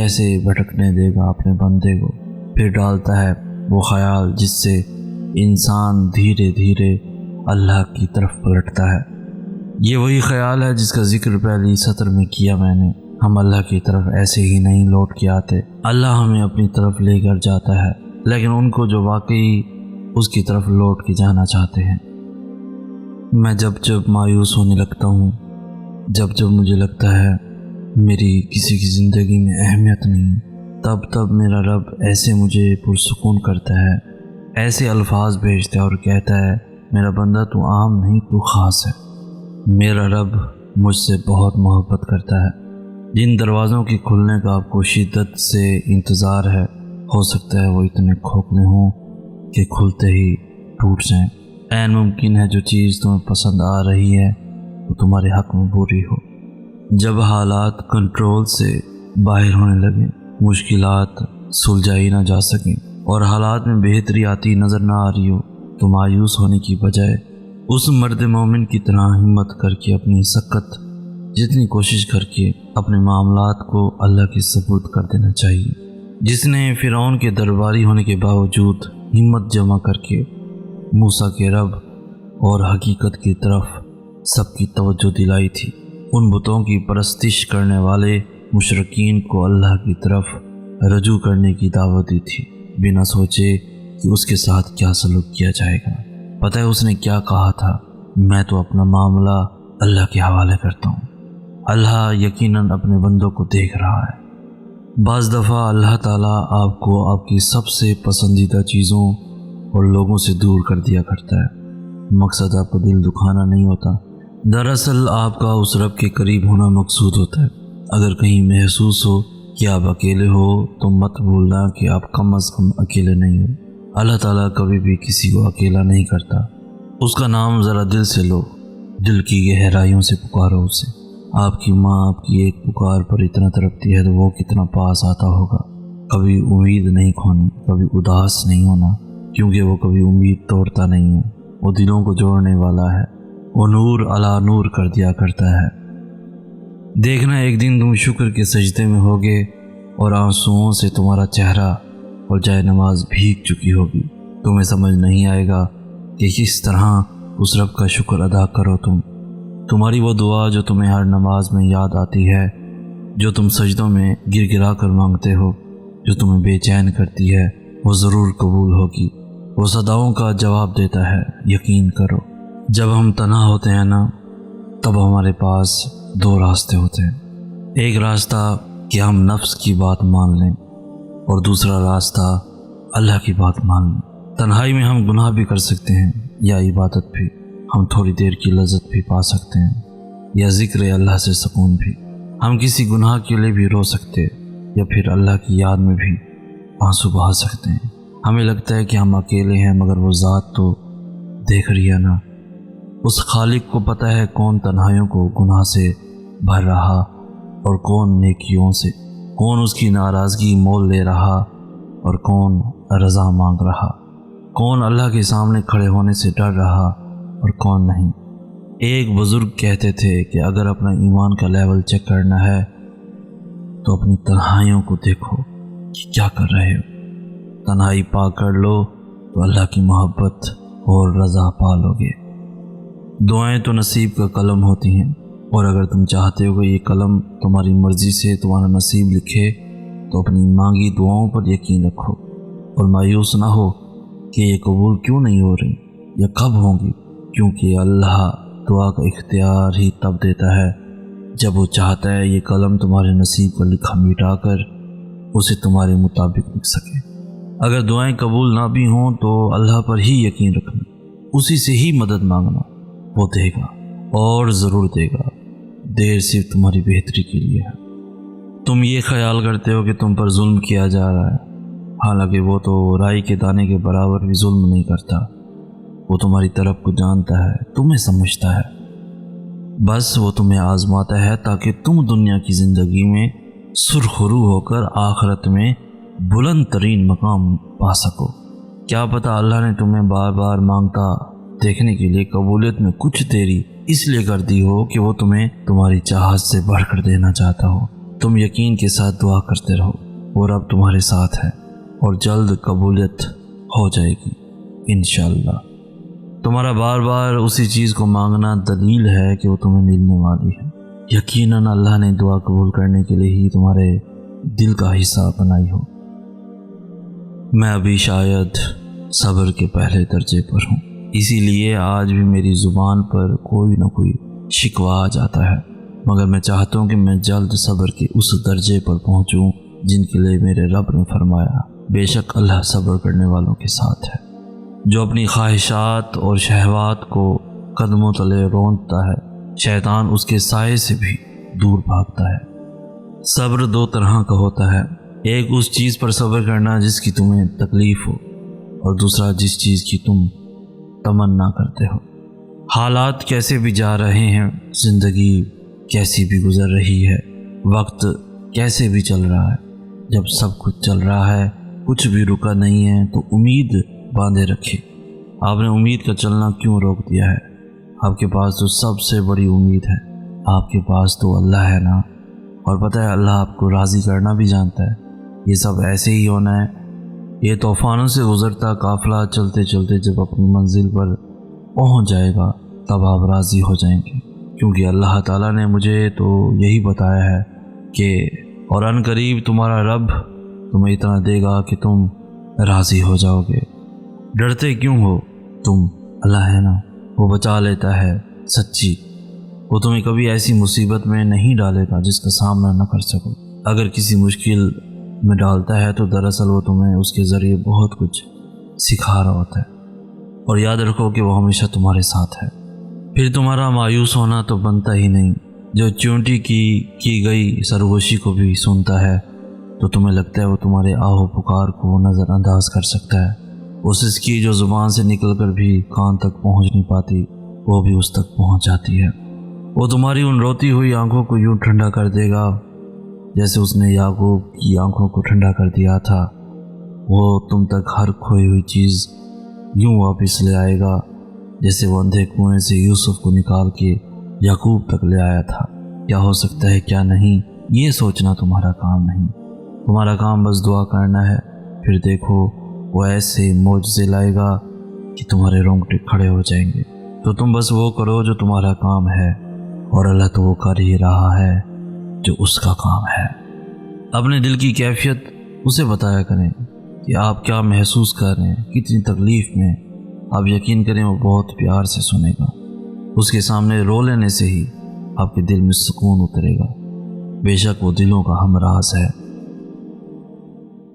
کیسے بھٹکنے دے گا اپنے بندے کو۔ پھر ڈالتا ہے وہ خیال جس سے انسان دھیرے دھیرے اللہ کی طرف پلٹتا ہے۔ یہ وہی خیال ہے جس کا ذکر پہلی سطر میں کیا میں نے۔ ہم اللہ کی طرف ایسے ہی نہیں لوٹ کے آتے، اللہ ہمیں اپنی طرف لے کر جاتا ہے، لیکن ان کو جو واقعی اس کی طرف لوٹ کے جانا چاہتے ہیں۔ میں جب مایوس ہونے لگتا ہوں، جب مجھے لگتا ہے میری کسی کی زندگی میں اہمیت نہیں، تب میرا رب ایسے مجھے پرسکون کرتا ہے، ایسے الفاظ بھیجتا ہے اور کہتا ہے میرا بندہ تو عام نہیں، تو خاص ہے۔ میرا رب مجھ سے بہت محبت کرتا ہے۔ جن دروازوں کے کھلنے کا آپ کو شدت سے انتظار ہے، ہو سکتا ہے وہ اتنے کھوکھلے ہوں کہ کھلتے ہی ٹوٹ جائیں۔ عین ممکن ہے جو چیز تمہیں پسند آ رہی ہے وہ تمہارے حق میں بری ہو۔ جب حالات کنٹرول سے باہر ہونے لگیں، مشکلات سلجھائی نہ جا سکیں اور حالات میں بہتری آتی نظر نہ آ رہی ہو، تو مایوس ہونے کی بجائے اس مرد مومن کی طرح ہمت کر کے اپنی سخت جتنی کوشش کر کے اپنے معاملات کو اللہ کے سپرد کر دینا چاہیے، جس نے فرعون کے درباری ہونے کے باوجود ہمت جمع کر کے موسیٰ کے رب اور حقیقت کی طرف سب کی توجہ دلائی تھی۔ ان بتوں کی پرستش کرنے والے مشرکین کو اللہ کی طرف رجوع کرنے کی دعوت دی تھی، بنا سوچے کہ اس کے ساتھ کیا سلوک کیا جائے گا۔ پتہ ہے اس نے کیا کہا تھا؟ میں تو اپنا معاملہ اللہ کے حوالے کرتا ہوں، اللہ یقیناً اپنے بندوں کو دیکھ رہا ہے۔ بعض دفعہ اللہ تعالیٰ آپ کو آپ کی سب سے پسندیدہ چیزوں اور لوگوں سے دور کر دیا کرتا ہے۔ مقصد آپ کو دل دکھانا نہیں ہوتا، دراصل آپ کا اس رب کے قریب ہونا مقصود ہوتا ہے۔ اگر کہیں محسوس ہو کہ آپ اکیلے ہو تو مت بھولنا کہ آپ کم از کم اکیلے نہیں ہو۔ اللہ تعالیٰ کبھی بھی کسی کو اکیلا نہیں کرتا۔ اس کا نام ذرا دل سے لو، دل کی گہرائیوں سے پکارو اسے۔ آپ کی ماں آپ کی ایک پکار پر اتنا تڑپتی ہے تو وہ کتنا پاس آتا ہوگا۔ کبھی امید نہیں کھونی، کبھی اداس نہیں ہونا، کیونکہ وہ کبھی امید توڑتا نہیں ہے، وہ دلوں کو جوڑنے والا ہے، وہ نور علی نور کر دیا کرتا ہے۔ دیکھنا ایک دن تم شکر کے سجدے میں ہوگے اور آنسوؤں سے تمہارا چہرہ اور جائے نماز بھیگ چکی ہوگی۔ تمہیں سمجھ نہیں آئے گا کہ کس طرح اس رب کا شکر ادا کرو۔ تمہاری وہ دعا جو تمہیں ہر نماز میں یاد آتی ہے، جو تم سجدوں میں گر گرا کر مانگتے ہو، جو تمہیں بے چین کرتی ہے، وہ ضرور قبول ہوگی۔ وہ صداؤں کا جواب دیتا ہے، یقین کرو۔ جب ہم تنہا ہوتے ہیں نا، تب ہمارے پاس دو راستے ہوتے ہیں۔ ایک راستہ کہ ہم نفس کی بات مان لیں اور دوسرا راستہ اللہ کی بات مان لیں۔ تنہائی میں ہم گناہ بھی کر سکتے ہیں یا عبادت بھی، ہم تھوڑی دیر کی لذت بھی پا سکتے ہیں یا ذکر اللہ سے سکون بھی، ہم کسی گناہ کے لیے بھی رو سکتے یا پھر اللہ کی یاد میں بھی آنسو بہا سکتے ہیں۔ ہمیں لگتا ہے کہ ہم اکیلے ہیں، مگر وہ ذات تو دیکھ رہی ہے نا۔ اس خالق کو پتہ ہے کون تنہائیوں کو گناہ سے بھر رہا اور کون نیکیوں سے، کون اس کی ناراضگی مول لے رہا اور کون رضا مانگ رہا، کون اللہ کے سامنے کھڑے ہونے سے ڈر رہا اور کون نہیں۔ ایک بزرگ کہتے تھے کہ اگر اپنا ایمان کا لیول چیک کرنا ہے تو اپنی تنہائیوں کو دیکھو کہ کیا کر رہے ہو۔ تنہائی پا کر لو تو اللہ کی محبت اور رضا پا لو گے۔ دعائیں تو نصیب کا قلم ہوتی ہیں، اور اگر تم چاہتے ہو کہ یہ قلم تمہاری مرضی سے تمہارا نصیب لکھے تو اپنی مانگی دعاؤں پر یقین رکھو اور مایوس نہ ہو کہ یہ قبول کیوں نہیں ہو رہی یا کب ہوں گی، کیونکہ اللہ دعا کا اختیار ہی تب دیتا ہے جب وہ چاہتا ہے یہ قلم تمہارے نصیب کا لکھا مٹا کر اسے تمہارے مطابق لکھ سکے۔ اگر دعائیں قبول نہ بھی ہوں تو اللہ پر ہی یقین رکھنا، اسی سے ہی مدد مانگنا، وہ دے گا اور ضرور دے گا۔ دیر صرف تمہاری بہتری کے لیے ہے۔ تم یہ خیال کرتے ہو کہ تم پر ظلم کیا جا رہا ہے، حالانکہ وہ تو رائی کے دانے کے برابر بھی ظلم نہیں کرتا۔ وہ تمہاری طرف کو جانتا ہے، تمہیں سمجھتا ہے، بس وہ تمہیں آزماتا ہے تاکہ تم دنیا کی زندگی میں سرخرو ہو کر آخرت میں بلند ترین مقام پا سکو۔ کیا پتہ اللہ نے تمہیں بار بار مانگتا دیکھنے کے لیے قبولیت میں کچھ دیری اس لیے کر دی ہو کہ وہ تمہیں تمہاری چاہت سے بڑھ کر دینا چاہتا ہو۔ تم یقین کے ساتھ دعا کرتے رہو، وہ رب تمہارے ساتھ ہے اور جلد قبولیت ہو جائے گی انشاءاللہ۔ تمہارا بار بار اسی چیز کو مانگنا دلیل ہے کہ وہ تمہیں ملنے والی ہے۔ یقیناً اللہ نے دعا قبول کرنے کے لیے ہی تمہارے دل کا حصہ بنائی ہو۔ میں ابھی شاید صبر کے پہلے درجے پر ہوں، اسی لیے آج بھی میری زبان پر کوئی نہ کوئی شکوہ آ جاتا ہے، مگر میں چاہتا ہوں کہ میں جلد صبر کے اس درجے پر پہنچوں جن کے لیے میرے رب نے فرمایا، بے شک اللہ صبر کرنے والوں کے ساتھ ہے۔ جو اپنی خواہشات اور شہوات کو قدموں تلے رونتا ہے، شیطان اس کے سائے سے بھی دور بھاگتا ہے۔ صبر دو طرح کا ہوتا ہے، ایک اس چیز پر صبر کرنا جس کی تمہیں تکلیف ہو، اور دوسرا جس چیز کی تم تمنا کرتے ہو۔ حالات کیسے بھی جا رہے ہیں، زندگی کیسی بھی گزر رہی ہے، وقت کیسے بھی چل رہا ہے، جب سب کچھ چل رہا ہے، کچھ بھی رکا نہیں ہے، تو امید باندھے رکھے۔ آپ نے امید کا چلنا کیوں روک دیا ہے؟ آپ کے پاس تو سب سے بڑی امید ہے، آپ کے پاس تو اللہ ہے نا، اور پتہ ہے اللہ آپ کو راضی کرنا بھی جانتا ہے۔ یہ سب ایسے ہی ہونا ہے، یہ طوفانوں سے گزرتا قافلہ چلتے چلتے جب اپنی منزل پر پہنچ جائے گا تب آپ راضی ہو جائیں گے، کیونکہ اللہ تعالیٰ نے مجھے تو یہی بتایا ہے کہ اور ان قریب تمہارا رب تمہیں اتنا دے گا کہ تم راضی ہو جاؤ گے۔ ڈرتے کیوں ہو تم؟ اللہ ہے نا، وہ بچا لیتا ہے سچی، وہ تمہیں کبھی ایسی مصیبت میں نہیں ڈالے گا جس کا سامنا نہ کر سکو۔ اگر کسی مشکل میں ڈالتا ہے تو دراصل وہ تمہیں اس کے ذریعے بہت کچھ سکھا رہا ہوتا ہے، اور یاد رکھو کہ وہ ہمیشہ تمہارے ساتھ ہے۔ پھر تمہارا مایوس ہونا تو بنتا ہی نہیں۔ جو چونٹی کی گئی سرگوشی کو بھی سنتا ہے تو تمہیں لگتا ہے وہ تمہارے آہ و پکار کو نظر انداز کر سکتا ہے۔ اس کی جو زبان سے نکل کر بھی کان تک پہنچ نہیں پاتی، وہ بھی اس تک پہنچ جاتی ہے۔ وہ تمہاری ان روتی ہوئی آنکھوں کو یوں ٹھنڈا کر دے گا جیسے اس نے یعقوب کی آنکھوں کو ٹھنڈا کر دیا تھا۔ وہ تم تک ہر کھوئی ہوئی چیز یوں واپس لے آئے گا جیسے وہ اندھے کنویں سے یوسف کو نکال کے یعقوب تک لے آیا تھا۔ کیا ہو سکتا ہے کیا نہیں، یہ سوچنا تمہارا کام نہیں، تمہارا کام بس دعا کرنا ہے۔ پھر دیکھو وہ ایسے معجزے لائے گا کہ تمہارے رونگٹے کھڑے ہو جائیں گے۔ تو تم بس وہ کرو جو تمہارا کام ہے، اور اللہ تو وہ کر ہی رہا ہے جو اس کا کام ہے۔ اپنے دل کی کیفیت اسے بتایا کریں کہ آپ کیا محسوس کر رہے ہیں، کتنی تکلیف میں۔ آپ یقین کریں وہ بہت پیار سے سنے گا۔ اس کے سامنے رو لینے سے ہی آپ کے دل میں سکون اترے گا۔ بے شک وہ دلوں کا ہم راز ہے۔